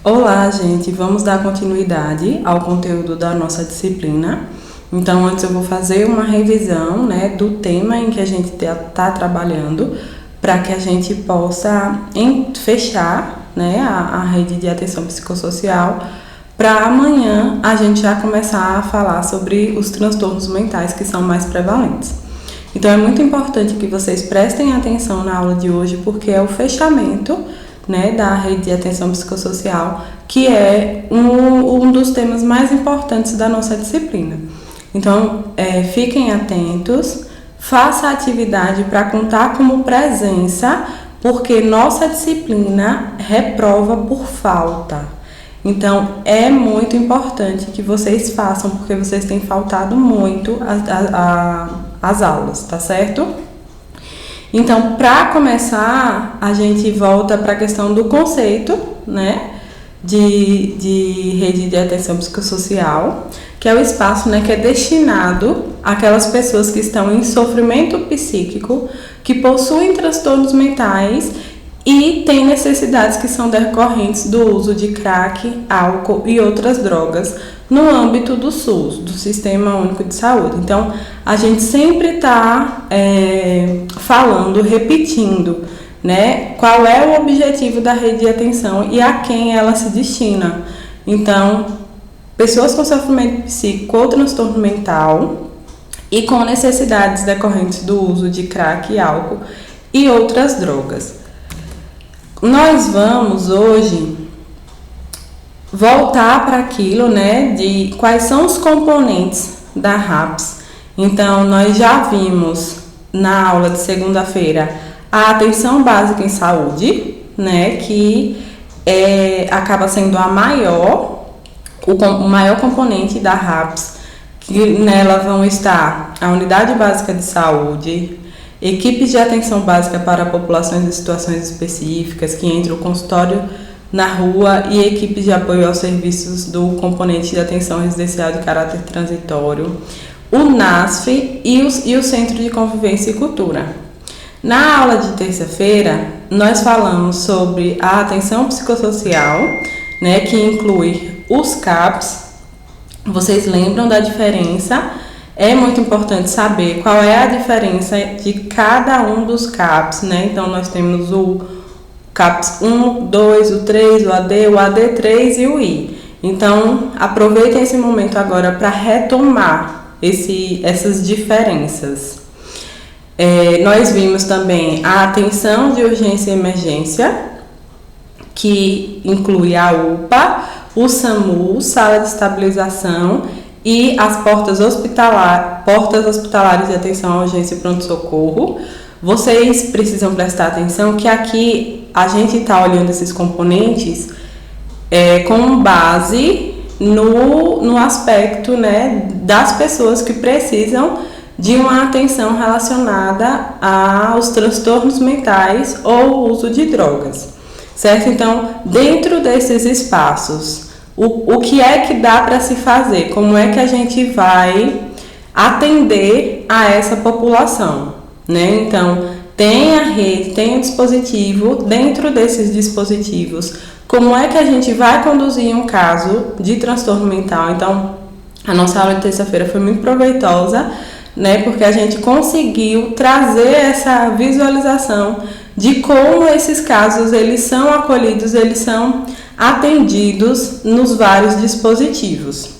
Olá, gente. Vamos dar continuidade ao conteúdo da nossa disciplina. Então, antes eu vou fazer uma revisão, né, do tema em que a gente está trabalhando, para que a gente possa fechar, né, a rede de atenção psicossocial, para amanhã a gente já começar a falar sobre os transtornos mentais que são mais prevalentes. Então, é muito importante que vocês prestem atenção na aula de hoje, porque é o fechamento, né, da rede de atenção psicossocial, que é um dos temas mais importantes da nossa disciplina. Então, fiquem atentos, faça a atividade para contar como presença, porque nossa disciplina reprova por falta. Então, é muito importante que vocês façam, porque vocês têm faltado muito às aulas, tá certo? Então, para começar, a gente volta para a questão do conceito, né, de rede de atenção psicossocial, que é o espaço, né, que é destinado àquelas pessoas que estão em sofrimento psíquico, que possuem transtornos mentais e têm necessidades que são decorrentes do uso de crack, álcool e outras drogas no âmbito do SUS, do Sistema Único de Saúde. Então, a gente sempre está falando, repetindo, né, qual é o objetivo da rede de atenção e a quem ela se destina. Então, pessoas com sofrimento psíquico ou transtorno mental e com necessidades decorrentes do uso de crack, álcool e outras drogas. Nós vamos hoje voltar para aquilo, né, de quais são os componentes da RAPS. Então, nós já vimos na aula de segunda-feira a atenção básica em saúde, né, que acaba sendo o maior componente da RAPS, que nela vão estar a unidade básica de saúde, equipes de atenção básica para populações em situações específicas, que entra o consultório na rua e equipes de apoio aos serviços do componente de atenção residencial de caráter transitório, o NASF e o Centro de Convivência e Cultura. Na aula de terça-feira, nós falamos sobre a atenção psicossocial, né, que inclui os CAPs. Vocês lembram da diferença? É muito importante saber qual é a diferença de cada um dos CAPs, né? Então, nós temos o CAPS 1, 2, o 3, o AD3 e o I. Então, aproveitem esse momento agora para retomar essas diferenças. Nós vimos também a atenção de urgência e emergência, que inclui a UPA, o SAMU, sala de estabilização e as portas hospitalares de atenção à urgência e pronto-socorro. Vocês precisam prestar atenção que aqui a gente está olhando esses componentes com base no aspecto, né, das pessoas que precisam de uma atenção relacionada aos transtornos mentais ou uso de drogas, certo? Então, dentro desses espaços, o que é que dá para se fazer? Como é que a gente vai atender a essa população, né? Então, tem a rede, tem o dispositivo, dentro desses dispositivos, como é que a gente vai conduzir um caso de transtorno mental? Então, a nossa aula de terça-feira foi muito proveitosa, né? Porque a gente conseguiu trazer essa visualização de como esses casos eles são acolhidos, eles são atendidos nos vários dispositivos.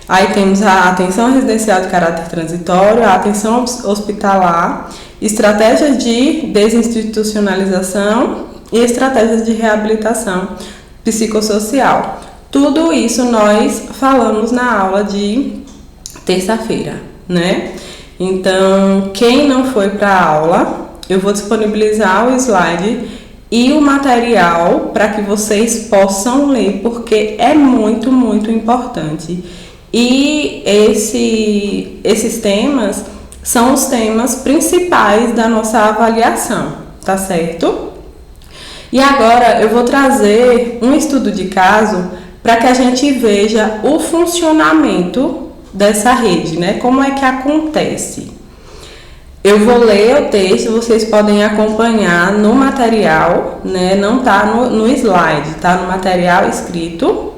Aí temos a atenção residencial de caráter transitório, a atenção hospitalar, estratégias de desinstitucionalização e estratégias de reabilitação psicossocial. Tudo isso nós falamos na aula de terça-feira, né? Então, quem não foi para a aula, eu vou disponibilizar o slide e o material para que vocês possam ler, porque é muito, muito importante. E esses temas são os temas principais da nossa avaliação, tá certo? E agora eu vou trazer um estudo de caso para que a gente veja o funcionamento dessa rede, né? Como é que acontece? Eu vou ler o texto, vocês podem acompanhar no material, né? Não tá no slide, tá no material escrito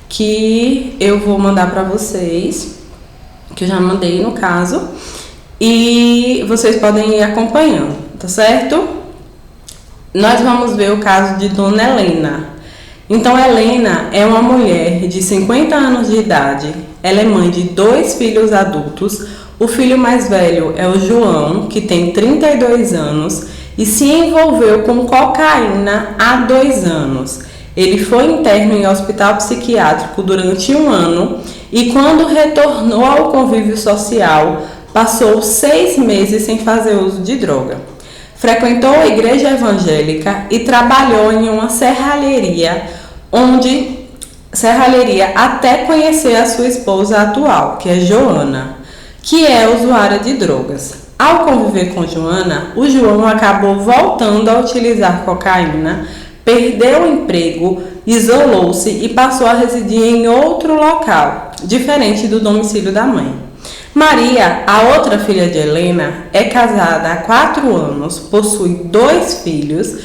que eu vou mandar para vocês, que eu já mandei no caso, e vocês podem ir acompanhando, tá certo? Nós vamos ver o caso de Dona Helena. Então, Helena é uma mulher de 50 anos de idade, ela é mãe de 2 filhos adultos. O filho mais velho é o João, que tem 32 anos e se envolveu com cocaína há 2 anos. Ele foi interno em hospital psiquiátrico durante 1 ano e, quando retornou ao convívio social, passou 6 meses sem fazer uso de droga. Frequentou a igreja evangélica e trabalhou em uma serralheria até conhecer a sua esposa atual, que é Joana, que é usuária de drogas. Ao conviver com Joana, o João acabou voltando a utilizar cocaína, perdeu o emprego, isolou-se e passou a residir em outro local, diferente do domicílio da mãe. Maria, a outra filha de Helena, é casada há 4 anos, possui 2 filhos,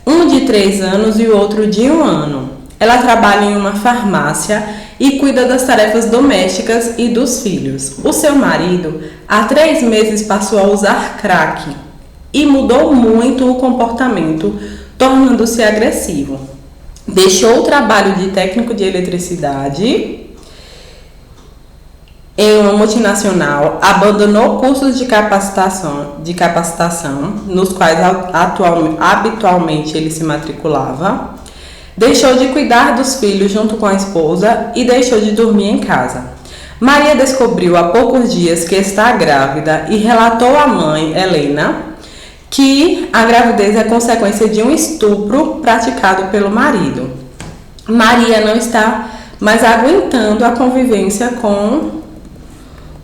um de 3 anos e o outro de 1 ano. Ela trabalha em uma farmácia e cuida das tarefas domésticas e dos filhos. O seu marido, há 3 meses, passou a usar crack e mudou muito o comportamento, tornando-se agressivo. Deixou o trabalho de técnico de eletricidade em uma multinacional, abandonou cursos de capacitação nos quais habitualmente ele se matriculava, deixou de cuidar dos filhos junto com a esposa e deixou de dormir em casa. Maria descobriu há poucos dias que está grávida e relatou à mãe, Helena, que a gravidez é consequência de um estupro praticado pelo marido. Maria não está mais aguentando a convivência com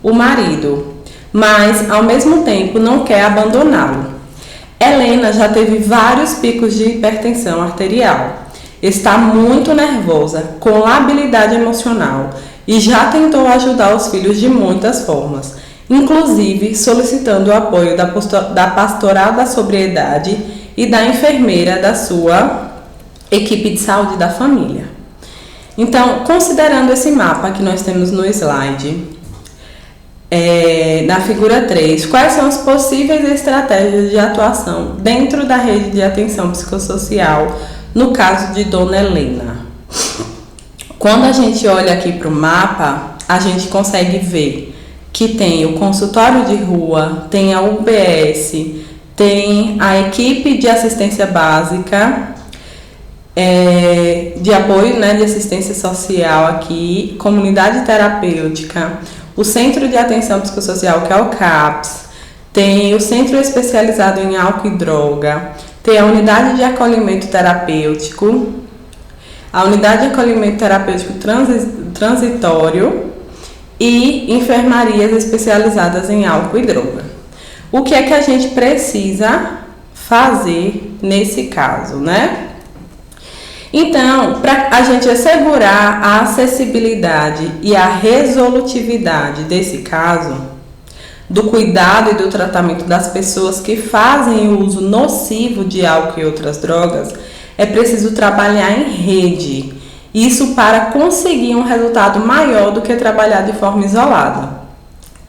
o marido, mas ao mesmo tempo não quer abandoná-lo. Helena já teve vários picos de hipertensão arterial, está muito nervosa, com labilidade emocional e já tentou ajudar os filhos de muitas formas, inclusive solicitando o apoio da pastoral da sobriedade e da enfermeira da sua equipe de saúde da família. Então, considerando esse mapa que nós temos no slide, na figura 3, quais são as possíveis estratégias de atuação dentro da rede de atenção psicossocial no caso de Dona Helena? Quando a gente olha aqui para o mapa, a gente consegue ver que tem o consultório de rua, tem a UBS, tem a equipe de assistência básica, de apoio, né, de assistência social aqui, comunidade terapêutica, o Centro de Atenção Psicossocial, que é o CAPS, tem o Centro Especializado em Álcool e Droga, tem a Unidade de Acolhimento Terapêutico, a Unidade de Acolhimento Terapêutico Transitório e enfermarias especializadas em álcool e droga. O que é que a gente precisa fazer nesse caso, né? Então, para a gente assegurar a acessibilidade e a resolutividade desse caso, do cuidado e do tratamento das pessoas que fazem o uso nocivo de álcool e outras drogas, é preciso trabalhar em rede. Isso para conseguir um resultado maior do que trabalhar de forma isolada.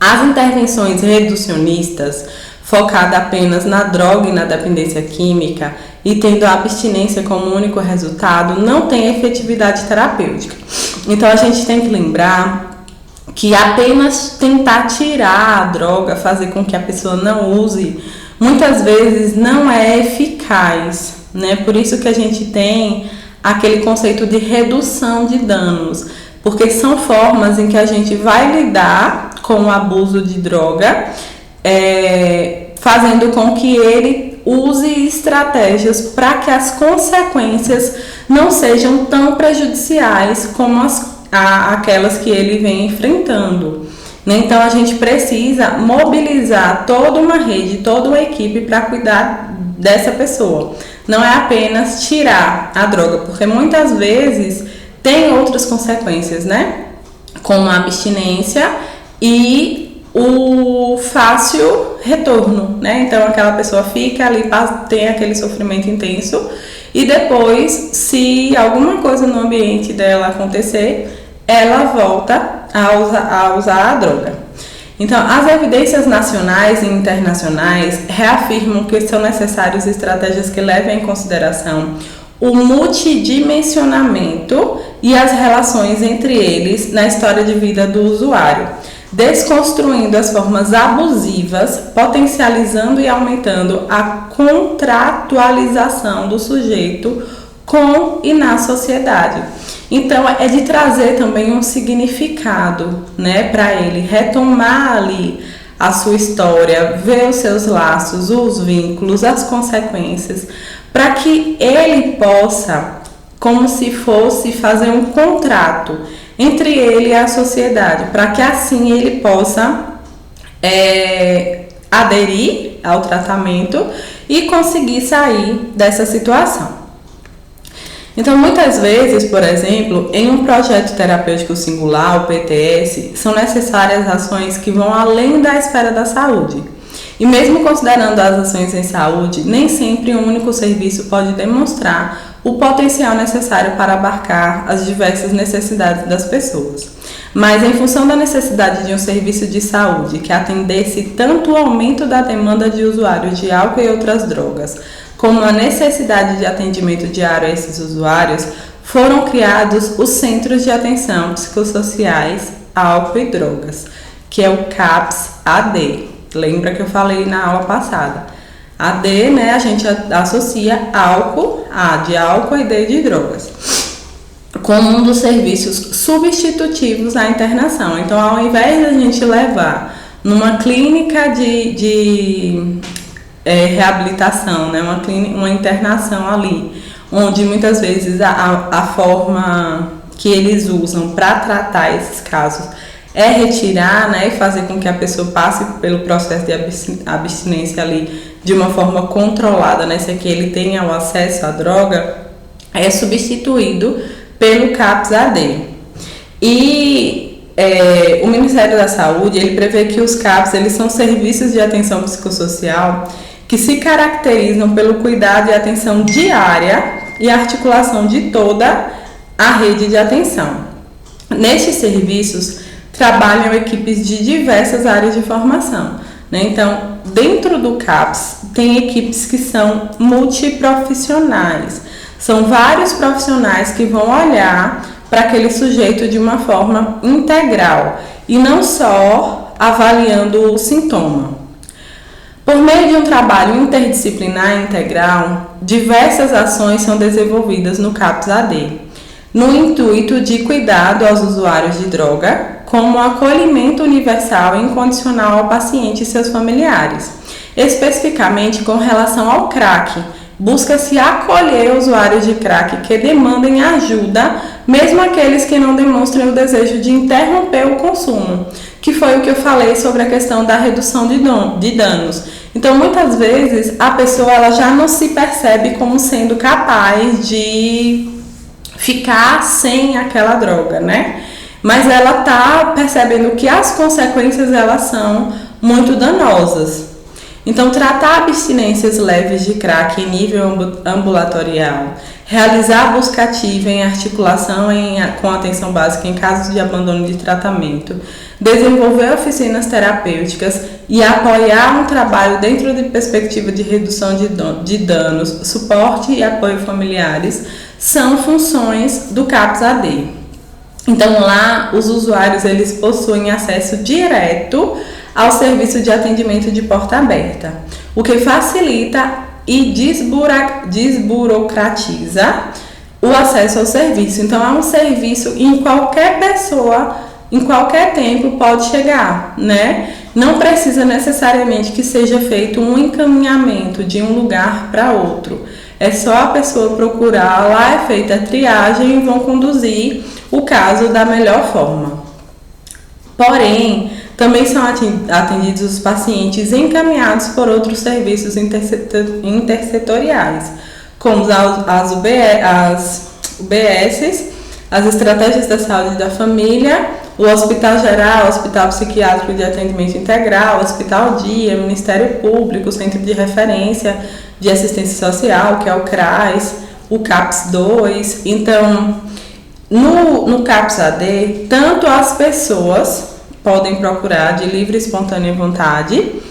As intervenções reducionistas, focadas apenas na droga e na dependência química, e tendo a abstinência como único resultado, não tem efetividade terapêutica. Então a gente tem que lembrar que apenas tentar tirar a droga, fazer com que a pessoa não use, muitas vezes não é eficaz, né? Por isso que a gente tem aquele conceito de redução de danos, porque são formas em que a gente vai lidar com o abuso de droga, fazendo com que ele use estratégias para que as consequências não sejam tão prejudiciais como aquelas que ele vem enfrentando. Então a gente precisa mobilizar toda uma rede, toda uma equipe para cuidar dessa pessoa. Não é apenas tirar a droga, porque muitas vezes tem outras consequências, né? Como a abstinência e o fácil retorno, né? Então aquela pessoa fica ali, tem aquele sofrimento intenso e depois, se alguma coisa no ambiente dela acontecer, ela volta a usar a droga. Então, as evidências nacionais e internacionais reafirmam que são necessárias estratégias que levem em consideração o multidimensionamento e as relações entre eles na história de vida do usuário, desconstruindo as formas abusivas, potencializando e aumentando a contratualização do sujeito com e na sociedade. Então, é de trazer também um significado, né, para ele, retomar ali a sua história, ver os seus laços, os vínculos, as consequências, para que ele possa, como se fosse fazer um contrato entre ele e a sociedade, para que assim ele possa aderir ao tratamento e conseguir sair dessa situação. Então, muitas vezes, por exemplo, em um projeto terapêutico singular, o PTS, são necessárias ações que vão além da esfera da saúde. E mesmo considerando as ações em saúde, nem sempre um único serviço pode demonstrar o potencial necessário para abarcar as diversas necessidades das pessoas. Mas em função da necessidade de um serviço de saúde que atendesse tanto o aumento da demanda de usuários de álcool e outras drogas, como a necessidade de atendimento diário a esses usuários, foram criados os Centros de Atenção Psicossociais, Álcool e Drogas, que é o CAPS-AD. Lembra que eu falei na aula passada? AD, né, a gente associa álcool, A de álcool e D de drogas, como um dos serviços substitutivos à internação. Então, ao invés de a gente levar numa clínica de reabilitação, né, uma internação ali, onde muitas vezes a forma que eles usam para tratar esses casos é retirar, né, e fazer com que a pessoa passe pelo processo de abstinência ali de uma forma controlada, né, se é que ele tenha o acesso à droga, é substituído pelo CAPS-AD. E o Ministério da Saúde, ele prevê que os CAPS, eles são serviços de atenção psicossocial que se caracterizam pelo cuidado e atenção diária e articulação de toda a rede de atenção. Nestes serviços, trabalham equipes de diversas áreas de formação, né? Então, dentro do CAPS, tem equipes que são multiprofissionais. São vários profissionais que vão olhar para aquele sujeito de uma forma integral e não só avaliando o sintoma. Por meio de um trabalho interdisciplinar integral, diversas ações são desenvolvidas no CAPS-AD, no intuito de cuidado aos usuários de droga, como acolhimento universal e incondicional ao paciente e seus familiares. Especificamente com relação ao crack, busca-se acolher usuários de crack que demandem ajuda, mesmo aqueles que não demonstrem o desejo de interromper o consumo, que foi o que eu falei sobre a questão da redução de danos. Então, muitas vezes, a pessoa ela já não se percebe como sendo capaz de ficar sem aquela droga, né? Mas ela está percebendo que as consequências elas são muito danosas. Então, tratar abstinências leves de crack em nível ambulatorial, realizar busca ativa em articulação com atenção básica em casos de abandono de tratamento, desenvolver oficinas terapêuticas e apoiar um trabalho dentro de perspectiva de redução de danos, suporte e apoio familiares, são funções do CAPS-AD. Então, lá, os usuários eles possuem acesso direto ao serviço de atendimento de porta aberta, o que facilita e desburocratiza o acesso ao serviço. Então, é um serviço em qualquer pessoa, em qualquer tempo pode chegar, né? Não precisa necessariamente que seja feito um encaminhamento de um lugar para outro. É só a pessoa procurar, lá é feita a triagem e vão conduzir o caso da melhor forma. Porém, também são atendidos os pacientes encaminhados por outros serviços intersetoriais, como as UBSs, as estratégias da saúde da família, o Hospital Geral, Hospital Psiquiátrico de Atendimento Integral, Hospital Dia, Ministério Público, Centro de Referência de Assistência Social, que é o CRAS, o CAPS 2. Então, no CAPS AD, tanto as pessoas podem procurar de livre e espontânea vontade,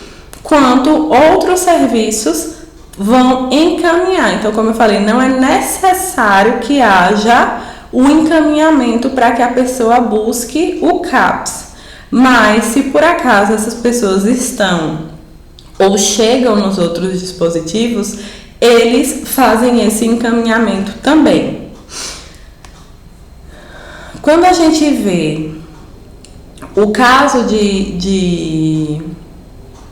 quanto outros serviços vão encaminhar. Então, como eu falei, não é necessário que haja o encaminhamento para que a pessoa busque o CAPS. Mas, se por acaso essas pessoas estão ou chegam nos outros dispositivos, eles fazem esse encaminhamento também. Quando a gente vê o caso de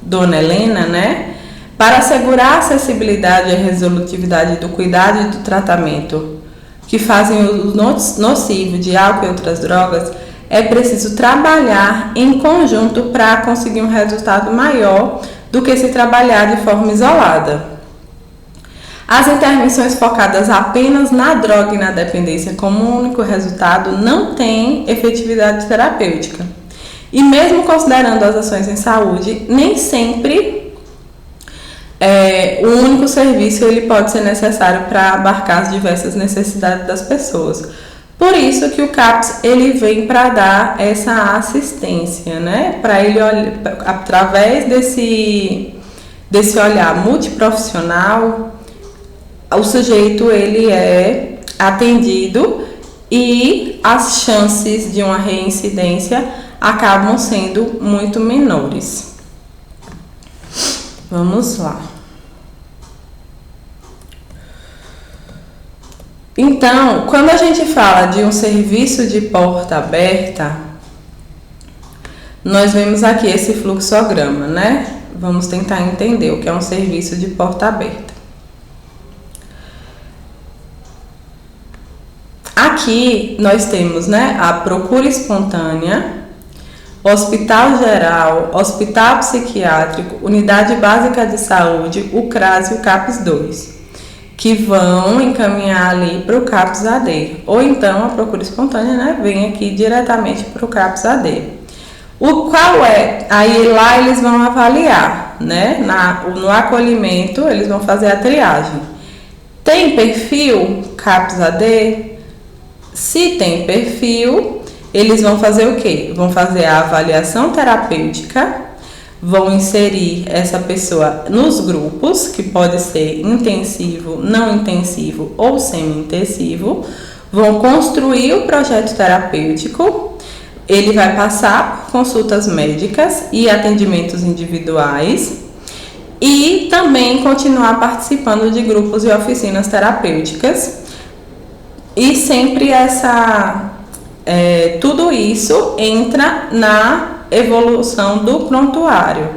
Dona Helena, né? Para assegurar a acessibilidade e a resolutividade do cuidado e do tratamento que fazem o uso nocivo de álcool e outras drogas, é preciso trabalhar em conjunto para conseguir um resultado maior do que se trabalhar de forma isolada. As intervenções focadas apenas na droga e na dependência como único resultado não têm efetividade terapêutica. E mesmo considerando as ações em saúde, nem sempre o único serviço ele pode ser necessário para abarcar as diversas necessidades das pessoas. Por isso que o CAPS ele vem para dar essa assistência, né? Para ele, através desse olhar multiprofissional, o sujeito ele é atendido e as chances de uma reincidência acabam sendo muito menores. Vamos lá. Então, quando a gente fala de um serviço de porta aberta, nós vemos aqui esse fluxograma, né? Vamos tentar entender o que é um serviço de porta aberta. Aqui nós temos, né, a procura espontânea, Hospital Geral, Hospital Psiquiátrico, Unidade Básica de Saúde, o CRAS e o CAPS 2, que vão encaminhar ali para o CAPS AD. Ou então a procura espontânea, né, vem aqui diretamente para o CAPS AD. Qual é? Aí lá eles vão avaliar, né, no acolhimento eles vão fazer a triagem. Tem perfil CAPS AD? Se tem perfil, eles vão fazer o quê? Vão fazer a avaliação terapêutica, vão inserir essa pessoa nos grupos, que pode ser intensivo, não intensivo ou semi-intensivo, vão construir o projeto terapêutico, ele vai passar por consultas médicas e atendimentos individuais e também continuar participando de grupos e oficinas terapêuticas. E sempre tudo isso entra na evolução do prontuário,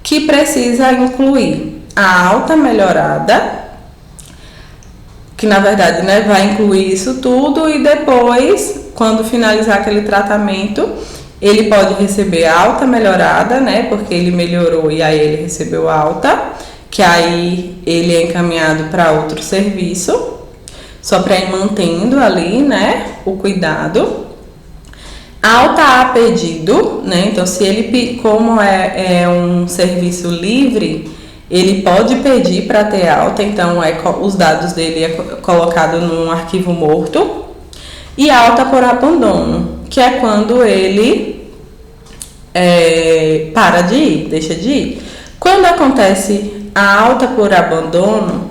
que precisa incluir a alta melhorada, que na verdade, né, vai incluir isso tudo, e depois, quando finalizar aquele tratamento, ele pode receber alta melhorada, né, porque ele melhorou e aí ele recebeu alta, que aí ele é encaminhado para outro serviço, só para ir mantendo ali, né, o cuidado. Alta a pedido, né, então se ele, como é um serviço livre, ele pode pedir para ter alta, então os dados dele é colocado num arquivo morto. E alta por abandono, que é quando ele para de ir, deixa de ir. Quando acontece a alta por abandono,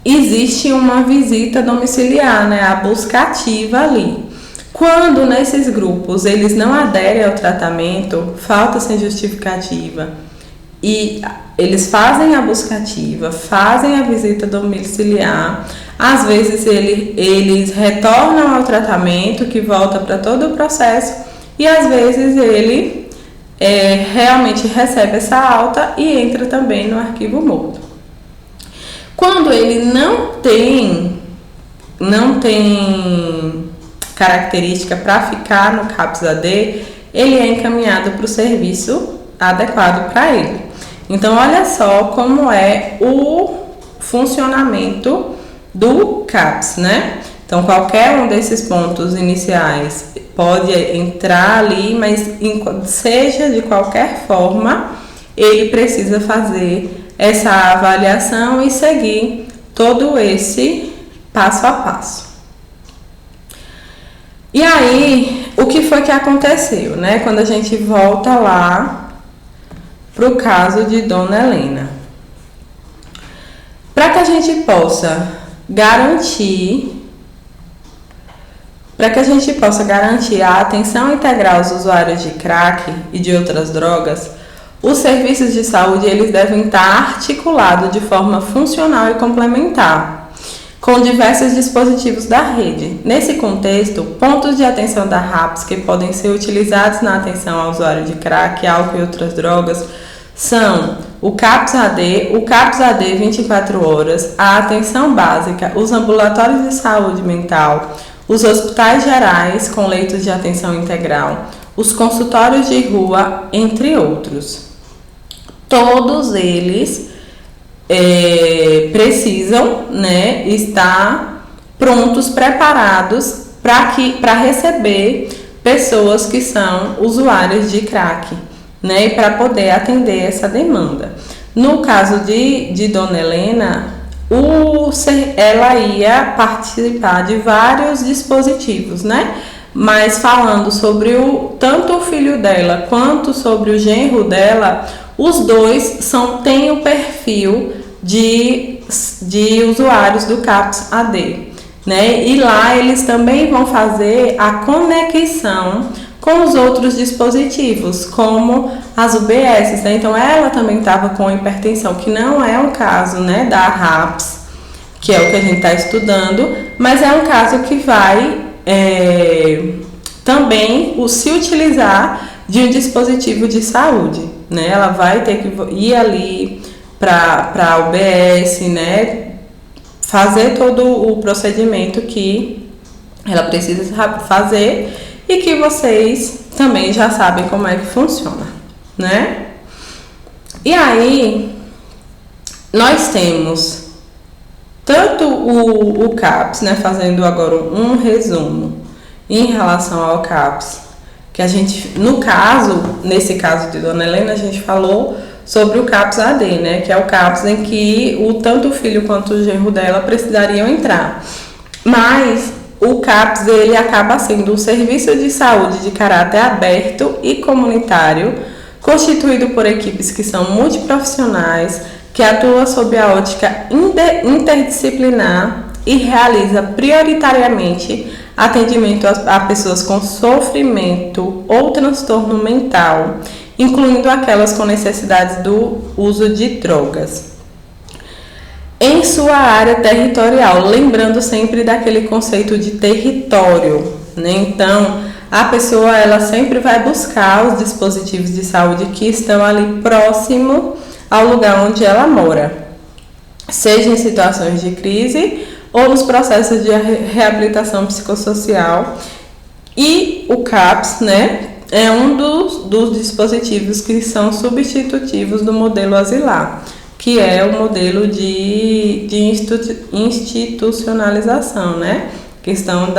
existe uma visita domiciliar, né, a busca ativa ali. Quando nesses grupos eles não aderem ao tratamento, falta sem justificativa, e eles fazem a busca ativa, fazem a visita domiciliar, às vezes eles retornam ao tratamento, que volta para todo o processo, e às vezes ele realmente recebe essa alta e entra também no arquivo morto. Quando ele não tem característica para ficar no CAPS AD, ele é encaminhado para o serviço adequado para ele. Então, olha só como é o funcionamento do CAPS, né? Então, qualquer um desses pontos iniciais pode entrar ali, mas seja de qualquer forma, ele precisa fazer essa avaliação e seguir todo esse passo a passo. E aí, o que foi que aconteceu, né? Quando a gente volta lá para o caso de Dona Helena. Para que a gente possa garantir a atenção integral aos usuários de crack e de outras drogas, os serviços de saúde eles devem estar articulados de forma funcional e complementar, com diversos dispositivos da rede. Nesse contexto, pontos de atenção da RAPS que podem ser utilizados na atenção ao usuário de crack, álcool e outras drogas são o CAPS-AD, o CAPS-AD 24 horas, a atenção básica, os ambulatórios de saúde mental, os hospitais gerais com leitos de atenção integral, os consultórios de rua, entre outros. Todos eles precisam, né, estar prontos, preparados para receber pessoas que são usuárias de crack, né, e para poder atender essa demanda. No caso de Dona Helena, ela ia participar de vários dispositivos, né? Mas falando sobre tanto o filho dela quanto sobre o genro dela, os dois têm o perfil de usuários do CAPS-AD, né? E lá eles também vão fazer a conexão com os outros dispositivos, como as UBS, né? Então ela também estava com hipertensão, que não é um caso, né, da RAPS, que é o que a gente está estudando, mas é um caso que vai também se utilizar de um dispositivo de saúde, né? Ela vai ter que ir ali para a UBS, né, fazer todo o procedimento que ela precisa fazer e que vocês também já sabem como é que funciona, né? E aí, nós temos tanto o CAPS, né, fazendo agora um resumo em relação ao CAPS, que a gente, nesse caso de Dona Helena, a gente falou sobre o CAPS-AD, né, que é o CAPS em que tanto o filho quanto o genro dela precisariam entrar. Mas o CAPS ele acaba sendo um serviço de saúde de caráter aberto e comunitário, constituído por equipes que são multiprofissionais, que atuam sob a ótica interdisciplinar e realiza prioritariamente atendimento a pessoas com sofrimento ou transtorno mental, incluindo aquelas com necessidades do uso de drogas, em sua área territorial, lembrando sempre daquele conceito de território, né? Então, a pessoa ela sempre vai buscar os dispositivos de saúde que estão ali próximo ao lugar onde ela mora, seja em situações de crise ou nos processos de reabilitação psicossocial. E o CAPS, né, é um dos dispositivos que são substitutivos do modelo asilar, que é o modelo de institucionalização, né? Questão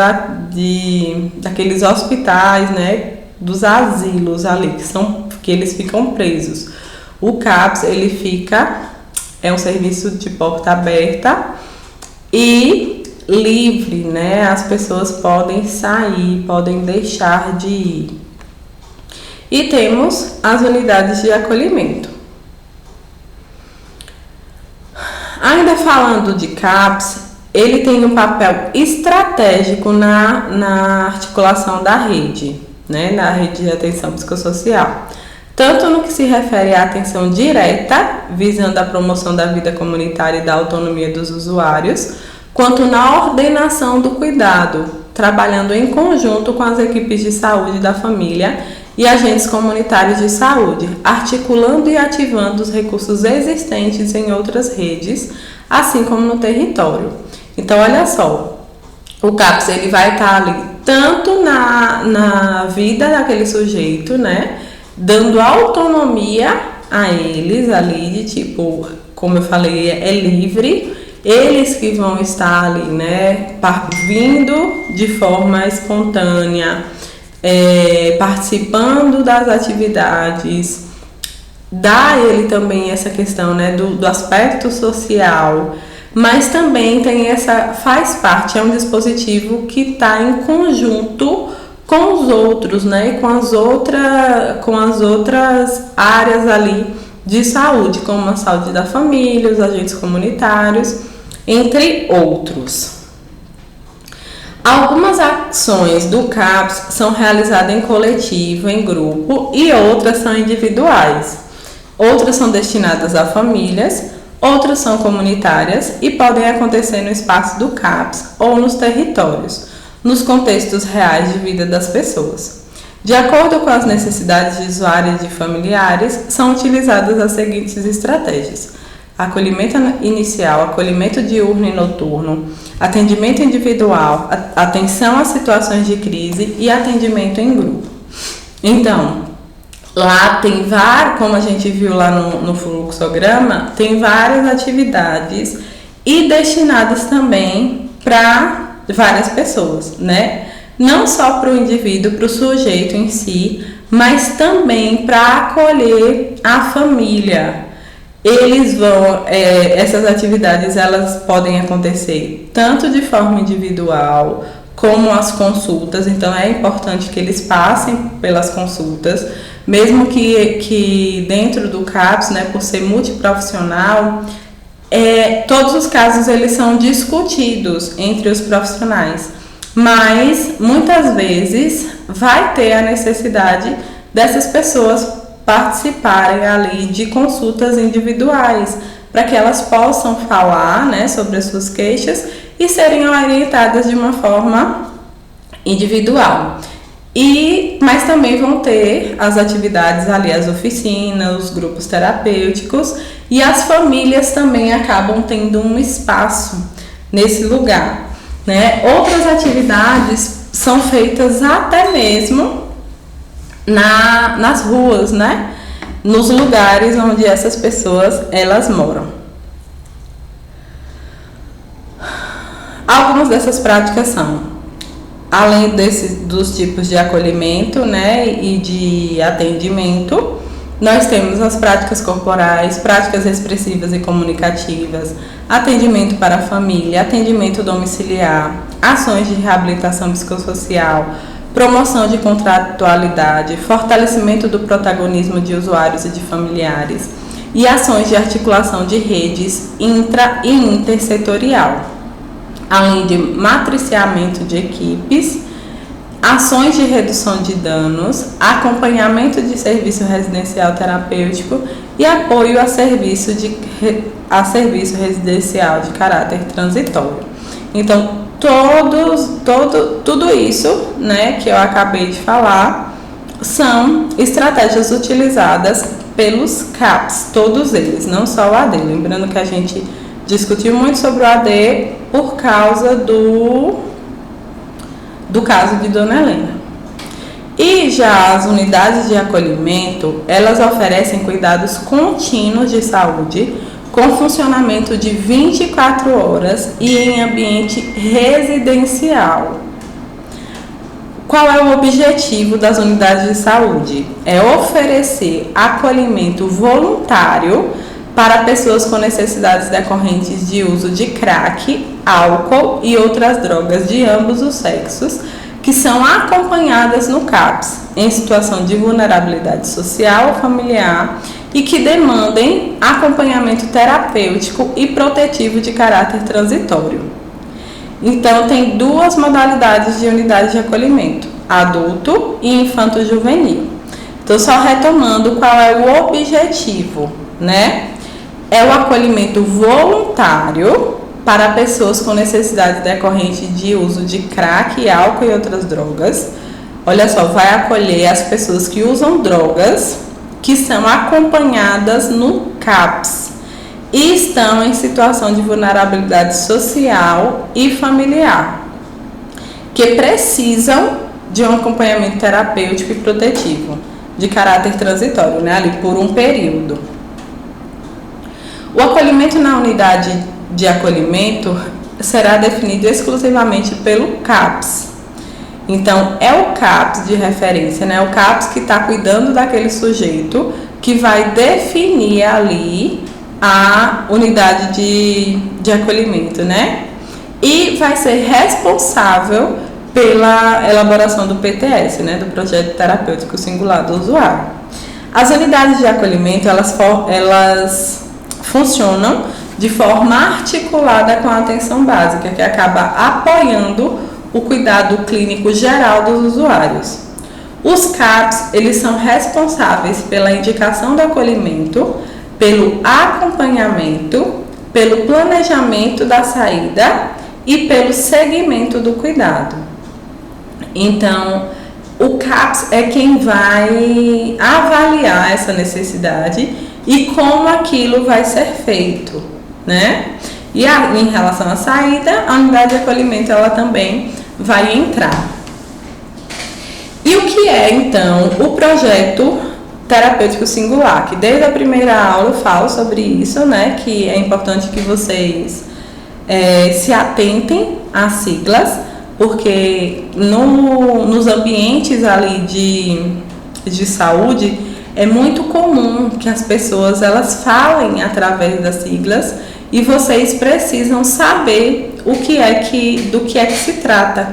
daqueles hospitais, né? Dos asilos ali, que eles ficam presos. O CAPS, é um serviço de porta aberta e livre, né? As pessoas podem sair, podem deixar de ir. E temos as unidades de acolhimento. Ainda falando de CAPS, ele tem um papel estratégico na articulação da rede, né, na rede de atenção psicossocial, tanto no que se refere à atenção direta, visando a promoção da vida comunitária e da autonomia dos usuários, quanto na ordenação do cuidado, trabalhando em conjunto com as equipes de saúde da família e agentes comunitários de saúde, articulando e ativando os recursos existentes em outras redes, assim como no território. Então, olha só, o CAPS ele vai estar ali tanto na vida daquele sujeito, né, dando autonomia a eles ali, de tipo, como eu falei, é livre, eles que vão estar ali, né, vindo de forma espontânea, participando das atividades, dá a ele também essa questão, né, do aspecto social, mas também tem faz parte, é um dispositivo que está em conjunto com os outros, né, e com as outras áreas ali de saúde, como a saúde da família, os agentes comunitários, entre outros. Algumas ações do CAPS são realizadas em coletivo, em grupo, e outras são individuais. Outras são destinadas a famílias, outras são comunitárias e podem acontecer no espaço do CAPS ou nos territórios, nos contextos reais de vida das pessoas. De acordo com as necessidades de usuários e de familiares, são utilizadas as seguintes estratégias: acolhimento inicial, acolhimento diurno e noturno, atendimento individual, atenção às situações de crise e atendimento em grupo. Então, lá tem vários, como a gente viu lá no fluxograma, tem várias atividades e destinadas também para várias pessoas, né? Não só para o indivíduo, para o sujeito em si, mas também para acolher a família. Essas atividades elas podem acontecer tanto de forma individual como as consultas, então é importante que eles passem pelas consultas, mesmo que dentro do CAPS, né, por ser multiprofissional, todos os casos eles são discutidos entre os profissionais, mas muitas vezes vai ter a necessidade dessas pessoas participarem ali de consultas individuais, para que elas possam falar, né, sobre as suas queixas e serem orientadas de uma forma individual. Mas também vão ter as atividades ali, as oficinas, os grupos terapêuticos, e as famílias também acabam tendo um espaço nesse lugar, né? Outras atividades são feitas até mesmo nas ruas, né? Nos lugares onde essas pessoas elas moram. Algumas dessas práticas são, além dos tipos de acolhimento, né, e de atendimento, nós temos as práticas corporais, práticas expressivas e comunicativas, atendimento para a família, atendimento domiciliar, ações de reabilitação psicossocial, promoção de contratualidade, fortalecimento do protagonismo de usuários e de familiares e ações de articulação de redes intra e intersetorial, além de matriciamento de equipes, ações de redução de danos, acompanhamento de serviço residencial terapêutico e apoio a serviço residencial de caráter transitório. Então, tudo isso, né, que eu acabei de falar, são estratégias utilizadas pelos CAPS, todos eles, não só o AD. Lembrando que a gente discutiu muito sobre o AD por causa do caso de Dona Helena. E já as unidades de acolhimento, elas oferecem cuidados contínuos de saúde, com funcionamento de 24 horas e em ambiente residencial. Qual é o objetivo das unidades de saúde? É oferecer acolhimento voluntário para pessoas com necessidades decorrentes de uso de crack, álcool e outras drogas de ambos os sexos, que são acompanhadas no CAPS, em situação de vulnerabilidade social ou familiar e que demandem acompanhamento terapêutico e protetivo de caráter transitório. Então, tem duas modalidades de unidade de acolhimento, adulto e infanto-juvenil. Então, só retomando qual é o objetivo, né? É o acolhimento voluntário para pessoas com necessidade decorrente de uso de crack, álcool e outras drogas. Olha só, vai acolher as pessoas que usam drogas, que são acompanhadas no CAPS e estão em situação de vulnerabilidade social e familiar, que precisam de um acompanhamento terapêutico e protetivo de caráter transitório, né, ali por um período. O acolhimento na unidade de acolhimento será definido exclusivamente pelo CAPS. Então, é o CAPS de referência, né? O CAPS que está cuidando daquele sujeito, que vai definir ali a unidade de acolhimento, né? E vai ser responsável pela elaboração do PTS, né? Do Projeto Terapêutico Singular do Usuário. As unidades de acolhimento, elas funcionam de forma articulada com a atenção básica, que acaba apoiando o cuidado clínico geral dos usuários. Os CAPs, eles são responsáveis pela indicação do acolhimento, pelo acompanhamento, pelo planejamento da saída e pelo segmento do cuidado. Então, o CAPS é quem vai avaliar essa necessidade e como aquilo vai ser feito, né? E em relação à saída, a unidade de acolhimento ela também vai entrar. E o que é, então, o projeto terapêutico singular? Que desde a primeira aula eu falo sobre isso, né? Que é importante que vocês se atentem às siglas, porque nos ambientes ali de saúde é muito comum que as pessoas elas falem através das siglas e vocês precisam saber do que é que se trata,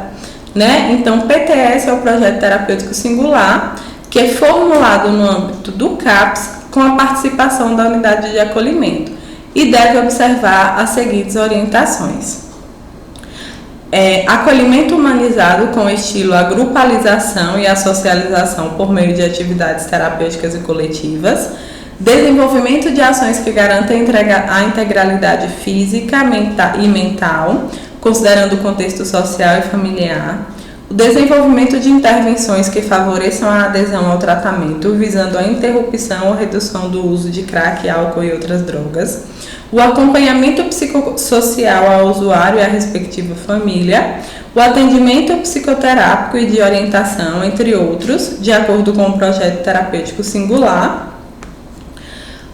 né? Então, PTS é o projeto terapêutico singular, que é formulado no âmbito do CAPS com a participação da unidade de acolhimento e deve observar as seguintes orientações. Acolhimento humanizado com estilo a grupalização e a socialização por meio de atividades terapêuticas e coletivas, desenvolvimento de ações que garantem a integralidade física e mental, considerando o contexto social e familiar, o desenvolvimento de intervenções que favoreçam a adesão ao tratamento, visando a interrupção ou redução do uso de crack, álcool e outras drogas, o acompanhamento psicossocial ao usuário e à respectiva família, o atendimento psicoterápico e de orientação, entre outros, de acordo com o projeto terapêutico singular,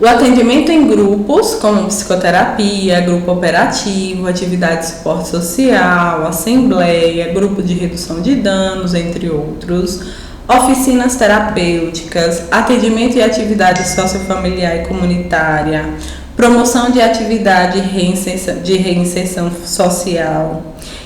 o atendimento em grupos, como psicoterapia, grupo operativo, atividade de suporte social, assembleia, grupo de redução de danos, entre outros, oficinas terapêuticas, atendimento e atividade sociofamiliar e comunitária, promoção de atividade de reinserção social.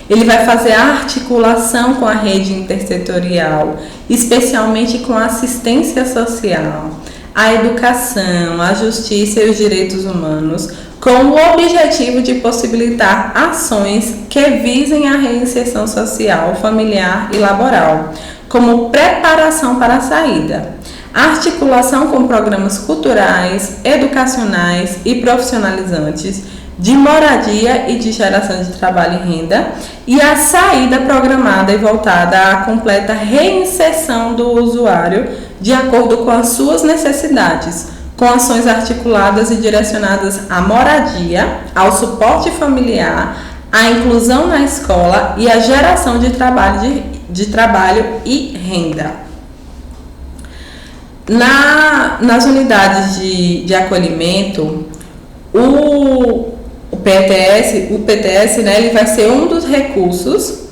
Ele vai fazer a articulação com a rede intersetorial, especialmente com a assistência social, a educação, a justiça e os direitos humanos, com o objetivo de possibilitar ações que visem a reinserção social, familiar e laboral, como preparação para a saída. Articulação com programas culturais, educacionais e profissionalizantes, de moradia e de geração de trabalho e renda, e a saída programada e voltada à completa reinserção do usuário de acordo com as suas necessidades, com ações articuladas e direcionadas à moradia, ao suporte familiar, à inclusão na escola e à geração de trabalho e renda. Nas unidades de acolhimento, o PTS, né, ele vai ser um dos recursos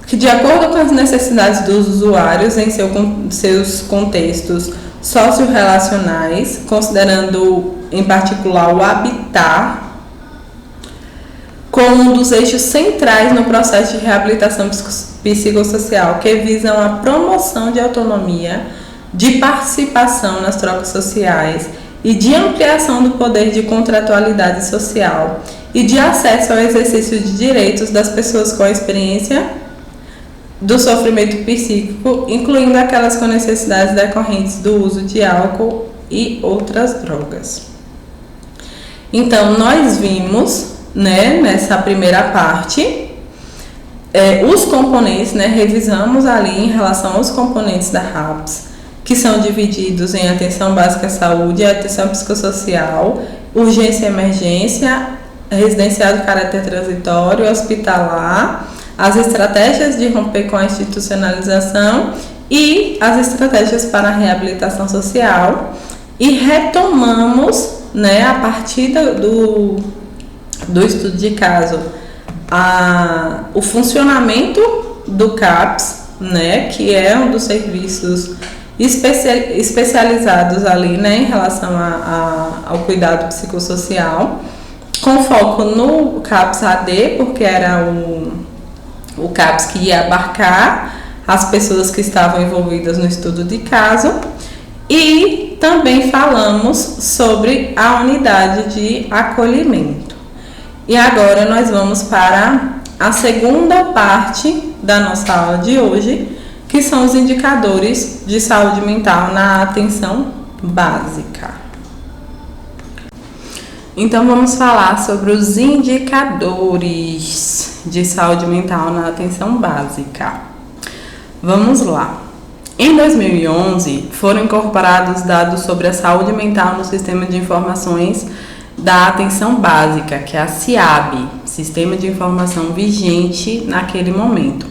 que, de acordo com as necessidades dos usuários em seus contextos socio-relacionais, considerando em particular o habitat como um dos eixos centrais no processo de reabilitação psicossocial, que visam a promoção de autonomia, de participação nas trocas sociais e de ampliação do poder de contratualidade social e de acesso ao exercício de direitos das pessoas com a experiência do sofrimento psíquico, incluindo aquelas com necessidades decorrentes do uso de álcool e outras drogas. Então, nós vimos, né, nessa primeira parte, os componentes, né, revisamos ali em relação aos componentes da RAPS, que são divididos em atenção básica à saúde, atenção psicossocial, urgência e emergência, residencial de caráter transitório, hospitalar, as estratégias de romper com a institucionalização e as estratégias para a reabilitação social. E retomamos, né, a partir do estudo de caso o funcionamento do CAPS, né, que é um dos serviços especializados ali, né, em relação ao cuidado psicossocial, com foco no CAPS AD, porque era o CAPS que ia abarcar as pessoas que estavam envolvidas no estudo de caso, e também falamos sobre a unidade de acolhimento. E agora nós vamos para a segunda parte da nossa aula de hoje, que são os indicadores de saúde mental na atenção básica. Então vamos falar sobre os indicadores de saúde mental na atenção básica. Vamos lá. Em 2011, foram incorporados dados sobre a saúde mental no Sistema de Informações da Atenção Básica, que é a SIAB, Sistema de Informação vigente naquele momento.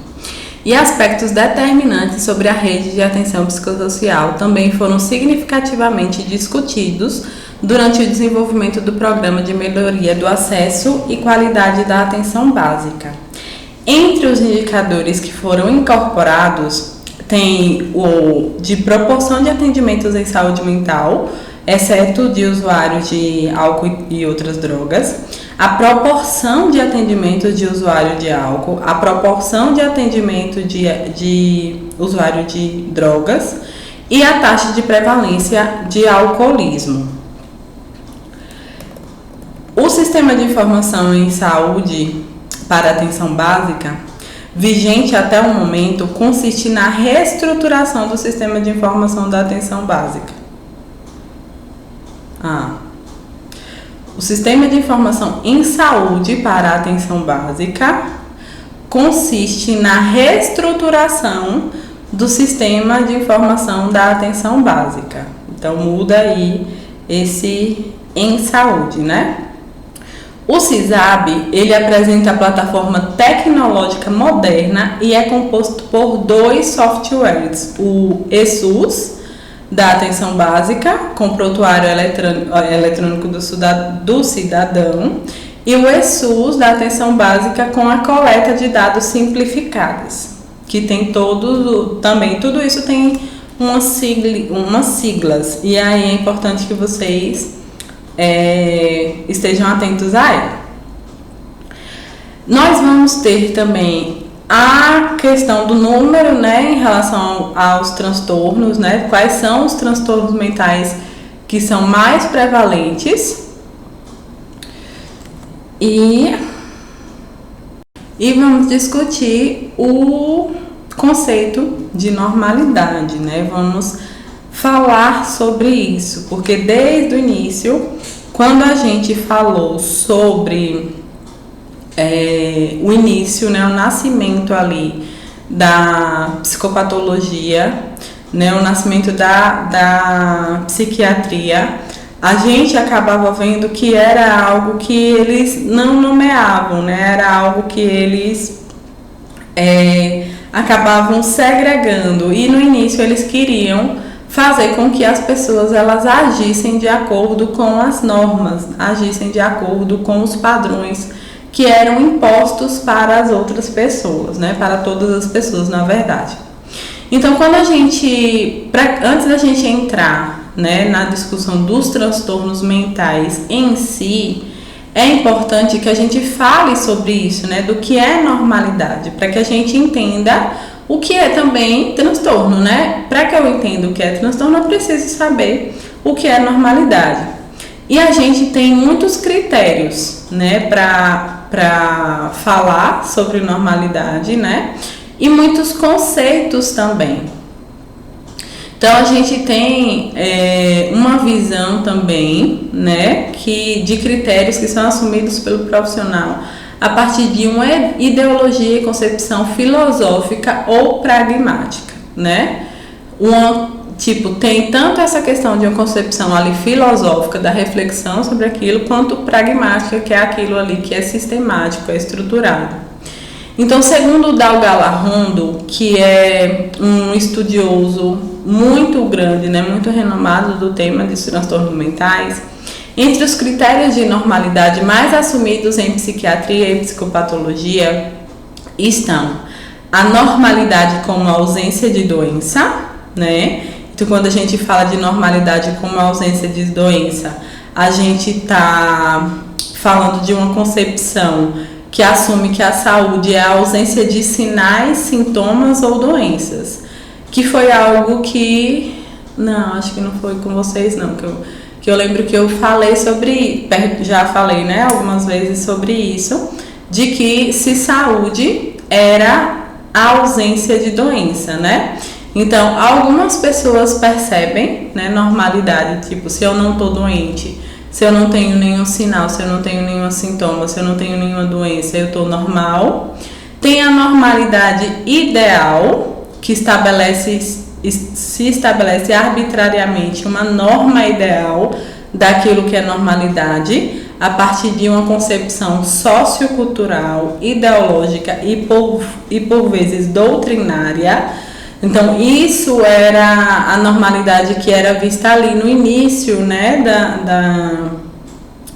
E aspectos determinantes sobre a rede de atenção psicossocial também foram significativamente discutidos durante o desenvolvimento do Programa de Melhoria do Acesso e Qualidade da Atenção Básica. Entre os indicadores que foram incorporados, tem o de proporção de atendimentos em saúde mental, exceto de usuários de álcool e outras drogas, a proporção de atendimento de usuário de álcool, a proporção de atendimento de usuário de drogas e a taxa de prevalência de alcoolismo. O Sistema de Informação em Saúde para Atenção Básica, vigente até o momento, consiste na reestruturação do Sistema de Informação da Atenção Básica. O Sistema de Informação em Saúde para a Atenção Básica consiste na reestruturação do Sistema de Informação da Atenção Básica. Então, muda aí esse em saúde, né? O SISAB, ele apresenta a plataforma tecnológica moderna e é composto por 2 softwares, o ESUS, da atenção básica, com prontuário eletrônico do cidadão, e o ESUS, da atenção básica, com a coleta de dados simplificadas, que tem tudo isso tem umas siglas, e aí é importante que vocês estejam atentos a ela. Nós vamos ter também a questão do número, né, em relação aos transtornos, né, quais são os transtornos mentais que são mais prevalentes, e vamos discutir o conceito de normalidade, né, vamos falar sobre isso, porque desde o início, quando a gente falou sobre o início, né, o nascimento ali da psicopatologia, né, o nascimento da psiquiatria, a gente acabava vendo que era algo que eles não nomeavam, né, era algo que eles acabavam segregando, e no início eles queriam fazer com que as pessoas elas agissem de acordo com as normas, agissem de acordo com os padrões que eram impostos para as outras pessoas, né? Para todas as pessoas, na verdade. Então, antes da gente entrar, né, na discussão dos transtornos mentais em si, é importante que a gente fale sobre isso, né? Do que é normalidade, para que a gente entenda o que é também transtorno, né? Para que eu entenda o que é transtorno, eu preciso saber o que é normalidade. E a gente tem muitos critérios, né, para falar sobre normalidade, né? E muitos conceitos também. Então, a gente tem uma visão também, né, de critérios que são assumidos pelo profissional a partir de uma ideologia e concepção filosófica ou pragmática, né? Tem tanto essa questão de uma concepção ali filosófica da reflexão sobre aquilo, quanto pragmática, que é aquilo ali que é sistemático, é estruturado. Então, segundo o Dalgal Rondo, que é um estudioso muito grande, né, muito renomado do tema de transtornos mentais, Entre os critérios de normalidade mais assumidos em psiquiatria e psicopatologia estão a normalidade como ausência de doença, né? Então, quando a gente fala de normalidade como ausência de doença, a gente está falando de uma concepção que assume que a saúde é a ausência de sinais, sintomas ou doenças. Que foi algo que... Não, acho que não foi com vocês, não. Que eu lembro que eu falei sobre... Já falei, né, algumas vezes sobre isso. De que se saúde era a ausência de doença, né? Então, algumas pessoas percebem, né, normalidade. Tipo, se eu não tô doente... Se eu não tenho nenhum sinal, se eu não tenho nenhum sintoma, se eu não tenho nenhuma doença, eu estou normal. Tem a normalidade ideal, que se estabelece arbitrariamente uma norma ideal daquilo que é normalidade, a partir de uma concepção sociocultural, ideológica e por vezes doutrinária. Então, isso era a normalidade que era vista ali no início, né,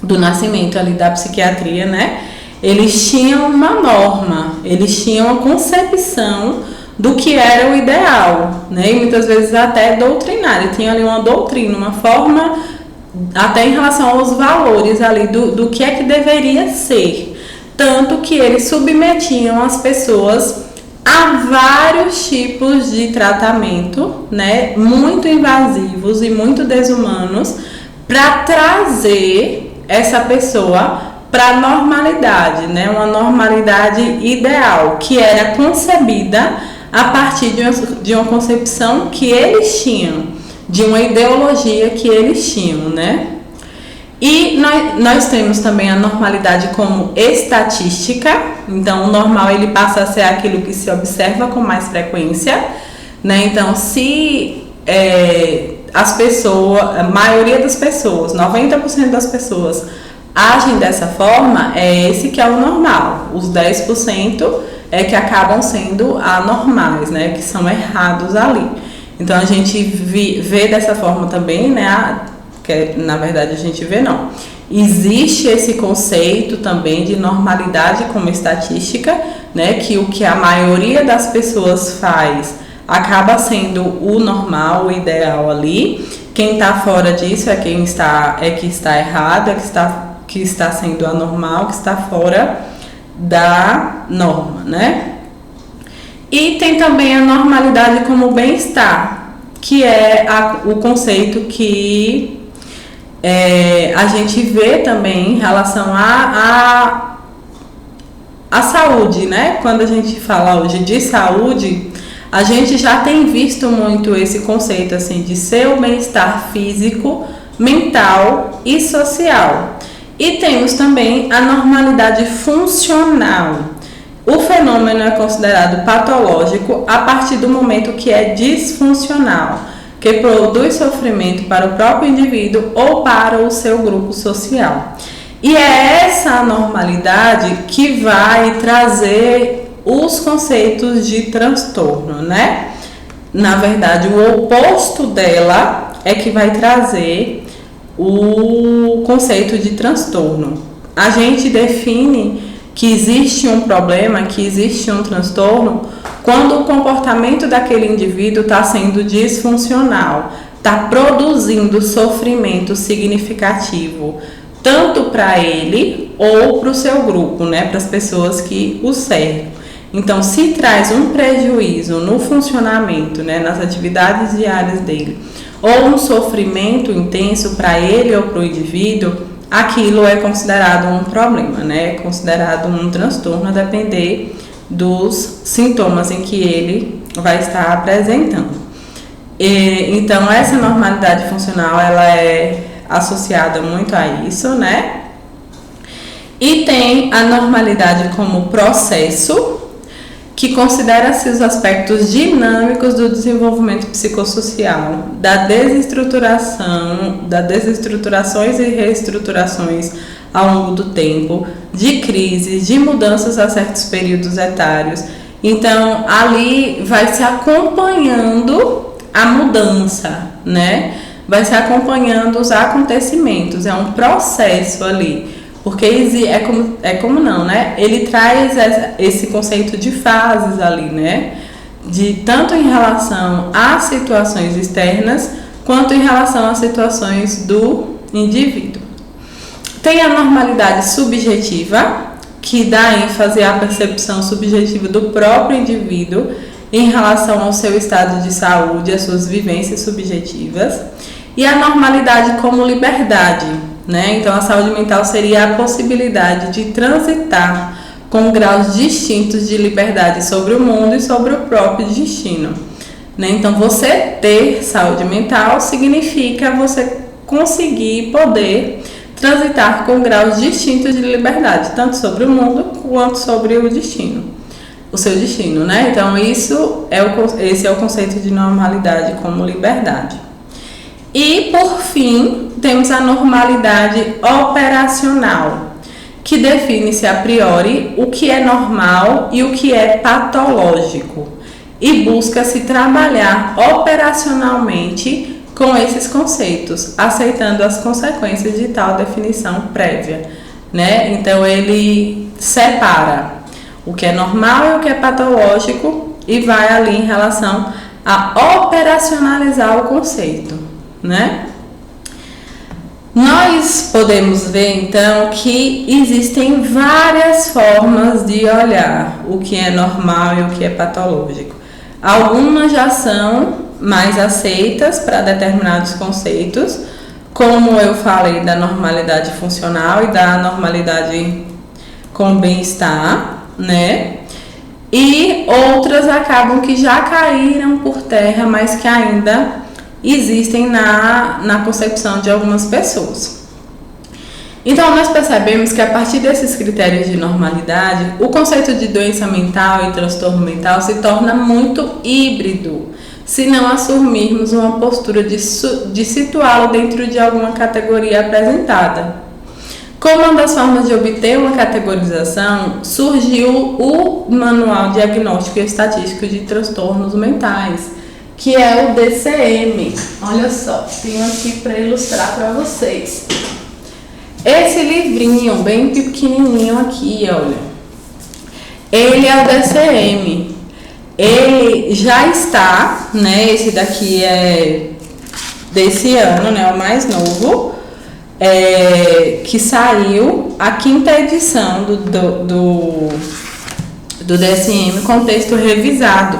do nascimento ali da psiquiatria, né? Eles tinham uma norma, eles tinham uma concepção do que era o ideal, né? E muitas vezes até doutrinária, tinha ali uma doutrina, uma forma, até em relação aos valores ali do que é que deveria ser. Tanto que eles submetiam as pessoas há vários tipos de tratamento, né, muito invasivos e muito desumanos, para trazer essa pessoa para a normalidade, né, uma normalidade ideal, que era concebida a partir de uma concepção que eles tinham, de uma ideologia que eles tinham, né. E nós temos também a normalidade como estatística. Então, o normal ele passa a ser aquilo que se observa com mais frequência, né? Então, se as pessoas, a maioria das pessoas, 90% das pessoas agem dessa forma, é esse que é o normal. Os 10% é que acabam sendo anormais, né? Que são errados ali. Então, a gente vê dessa forma também, né? Que na verdade a gente vê não. Existe esse conceito também de normalidade como estatística, né? Que o que a maioria das pessoas faz acaba sendo o normal, o ideal ali. Quem está fora disso é que está errado, que está sendo anormal, que está fora da norma, né? E tem também a normalidade como bem-estar, que é o conceito que a gente vê também em relação à saúde, né? Quando a gente fala hoje de saúde, a gente já tem visto muito esse conceito assim de seu bem-estar físico, mental e social. E temos também a normalidade funcional. O fenômeno é considerado patológico a partir do momento que é disfuncional, que produz sofrimento para o próprio indivíduo ou para o seu grupo social. E é essa normalidade que vai trazer os conceitos de transtorno, né? Na verdade, o oposto dela é que vai trazer o conceito de transtorno. A gente define que existe um problema, que existe um transtorno, quando o comportamento daquele indivíduo está sendo disfuncional, está produzindo sofrimento significativo, tanto para ele ou para o seu grupo, né, para as pessoas que o cercam. Então, se traz um prejuízo no funcionamento, né, nas atividades diárias dele, ou um sofrimento intenso para ele ou para o indivíduo, aquilo é considerado um problema, né, é considerado um transtorno, a depender dos sintomas em que ele vai estar apresentando. Então, essa normalidade funcional, ela é associada muito a isso, né? E tem a normalidade como processo, que considera-se os aspectos dinâmicos do desenvolvimento psicossocial, das desestruturações e reestruturações ao longo do tempo, de crises, de mudanças a certos períodos etários. Então, ali vai se acompanhando a mudança, né, vai se acompanhando os acontecimentos, é um processo ali. Porque é como não, né? Ele traz esse conceito de fases ali, né? De tanto em relação às situações externas, quanto em relação às situações do indivíduo. Tem a normalidade subjetiva, que dá ênfase à percepção subjetiva do próprio indivíduo em relação ao seu estado de saúde, às suas vivências subjetivas. E a normalidade como liberdade, né? Então, a saúde mental seria a possibilidade de transitar com graus distintos de liberdade sobre o mundo e sobre o próprio destino, né? Então, você ter saúde mental significa você conseguir poder transitar com graus distintos de liberdade, tanto sobre o mundo quanto sobre o destino, o seu destino, né? Então, esse é o conceito de normalidade como liberdade. E, por fim, temos a normalidade operacional, que define-se a priori o que é normal e o que é patológico, e busca-se trabalhar operacionalmente com esses conceitos, aceitando as consequências de tal definição prévia, né? Então, ele separa o que é normal e o que é patológico e vai ali em relação a operacionalizar o conceito, né? Nós podemos ver então que existem várias formas de olhar o que é normal e o que é patológico. Algumas já são mais aceitas para determinados conceitos, como eu falei da normalidade funcional e da normalidade com bem-estar, né? E outras acabam que já caíram por terra, mas que ainda existem na concepção de algumas pessoas. Então, nós percebemos que a partir desses critérios de normalidade, o conceito de doença mental e transtorno mental se torna muito híbrido, se não assumirmos uma postura de situá-lo dentro de alguma categoria apresentada. Como uma das formas de obter uma categorização, surgiu o Manual Diagnóstico e Estatístico de Transtornos Mentais, que é o DCM. Olha só, tenho aqui para ilustrar para vocês. Esse livrinho bem pequenininho aqui, olha, ele é o DCM. Ele já está, né? Esse daqui é desse ano, né? O mais novo, que saiu a 5ª edição do DSM com texto revisado,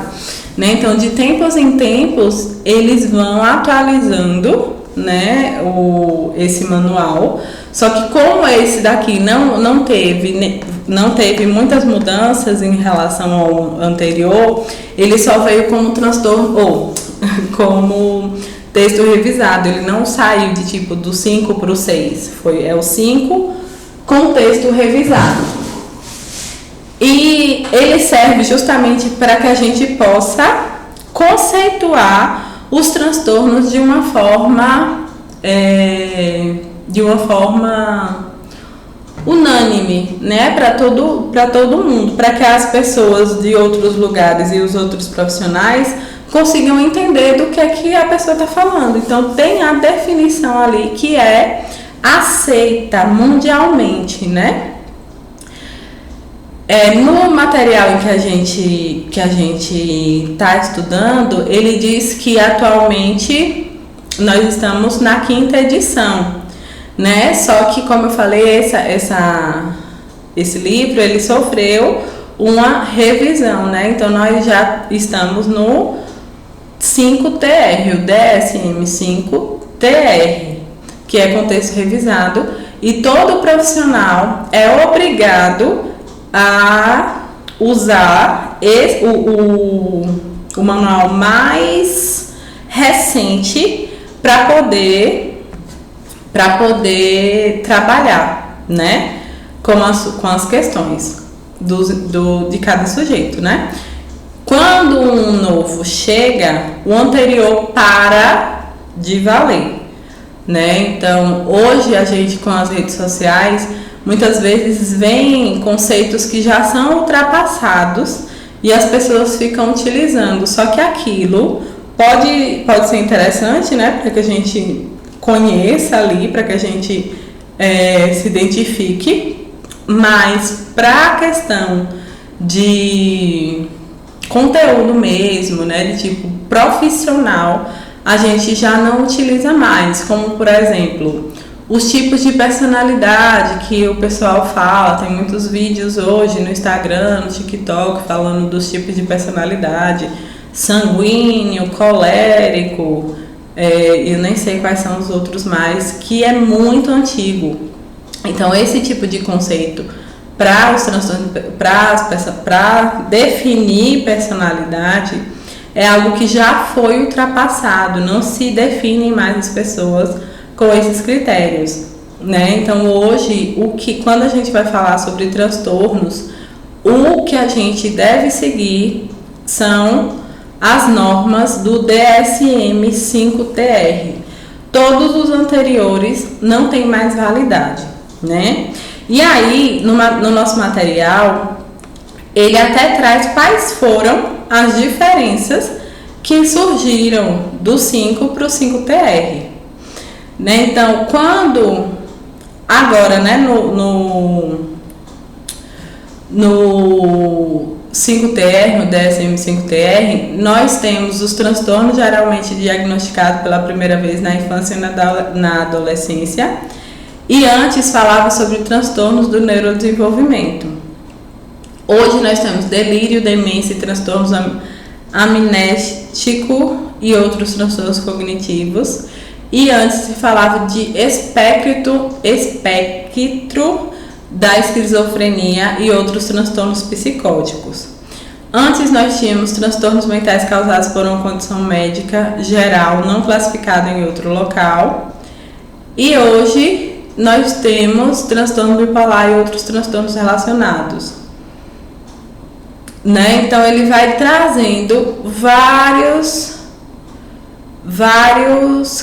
né? Então, de tempos em tempos, eles vão atualizando, né, esse manual. Só que como esse daqui não teve muitas mudanças em relação ao anterior, ele só veio como transtorno ou como texto revisado. Ele não saiu de tipo do 5 para o 6, é o 5 com texto revisado. E ele serve justamente para que a gente possa conceituar os transtornos de uma forma unânime, né, para todo mundo, para que as pessoas de outros lugares e os outros profissionais consigam entender do que a pessoa está falando. Então, tem a definição ali que é aceita mundialmente, né? No material em que a gente está estudando, ele diz que atualmente nós estamos na 5ª edição, né? Só que, como eu falei, esse livro ele sofreu uma revisão, né? Então nós já estamos no 5TR, o DSM 5TR, que é contexto revisado, e todo profissional é obrigado a usar o manual mais recente para poder trabalhar, né, com as questões de cada sujeito, né? Quando um novo chega, o anterior para de valer, né? Então, hoje a gente com as redes sociais muitas vezes vem conceitos que já são ultrapassados e as pessoas ficam utilizando, só que aquilo pode ser interessante, né, para que a gente conheça ali, para que a gente se identifique, mas para a questão de conteúdo mesmo, né, de tipo profissional, a gente já não utiliza mais, como por exemplo, os tipos de personalidade que o pessoal fala. Tem muitos vídeos hoje no Instagram, no TikTok, falando dos tipos de personalidade: sanguíneo, colérico, eu nem sei quais são os outros mais, que é muito antigo. Então, esse tipo de conceito para os transtornos, para definir personalidade, é algo que já foi ultrapassado. Não se definem mais as pessoas com esses critérios, né? Então, hoje, quando a gente vai falar sobre transtornos, o que a gente deve seguir são as normas do DSM-5-TR. Todos os anteriores não têm mais validade, né? E aí, no nosso material, ele até traz quais foram as diferenças que surgiram do 5 para o 5-TR. Né? Então, agora, né, no 5-TR, no DSM-5-TR, nós temos os transtornos geralmente diagnosticados pela primeira vez na infância e na adolescência, e antes falava sobre transtornos do neurodesenvolvimento. Hoje nós temos delírio, demência e transtornos amnésico e outros transtornos cognitivos. E antes se falava de espectro da esquizofrenia e outros transtornos psicóticos. Antes nós tínhamos transtornos mentais causados por uma condição médica geral não classificada em outro local. E hoje nós temos transtorno bipolar e outros transtornos relacionados. Né? Então ele vai trazendo vários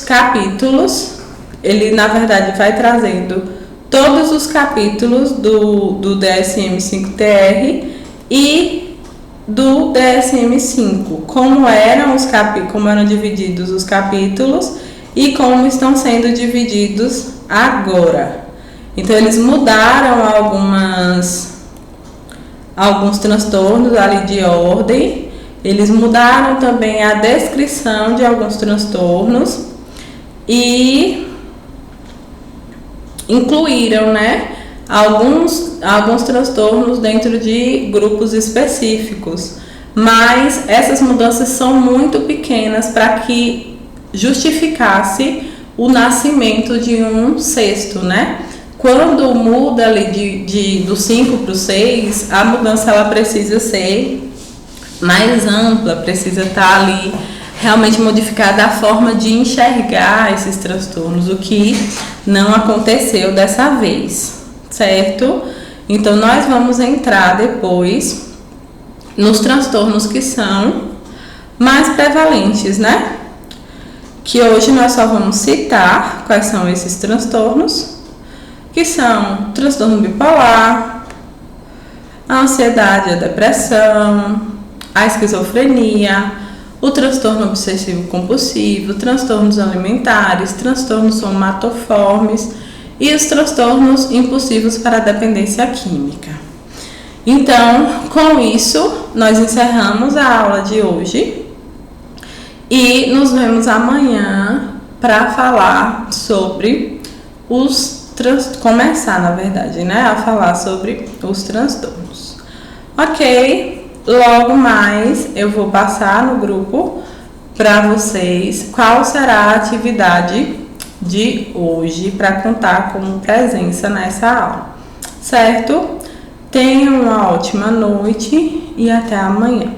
capítulos. Ele, na verdade, vai trazendo todos os capítulos do DSM-5-TR e do DSM-5, como eram divididos os capítulos e como estão sendo divididos agora. Então eles mudaram alguns transtornos ali de ordem. Eles mudaram também a descrição de alguns transtornos e incluíram, né, alguns transtornos dentro de grupos específicos. Mas essas mudanças são muito pequenas para que justificasse o nascimento de um sexto, né? Quando muda ali do 5 para o 6, a mudança ela precisa ser mais ampla, precisa estar ali realmente modificada a forma de enxergar esses transtornos, o que não aconteceu dessa vez, certo? Então nós vamos entrar depois nos transtornos que são mais prevalentes, né? Que hoje nós só vamos citar quais são esses transtornos, que são transtorno bipolar, a ansiedade, a depressão, a esquizofrenia, o transtorno obsessivo-compulsivo, transtornos alimentares, transtornos somatoformes e os transtornos impulsivos para a dependência química. Então, com isso, nós encerramos a aula de hoje e nos vemos amanhã para falar sobre começar, na verdade, né, a falar sobre os transtornos. Ok? Logo mais eu vou passar no grupo para vocês qual será a atividade de hoje para contar com presença nessa aula, certo? Tenham uma ótima noite e até amanhã.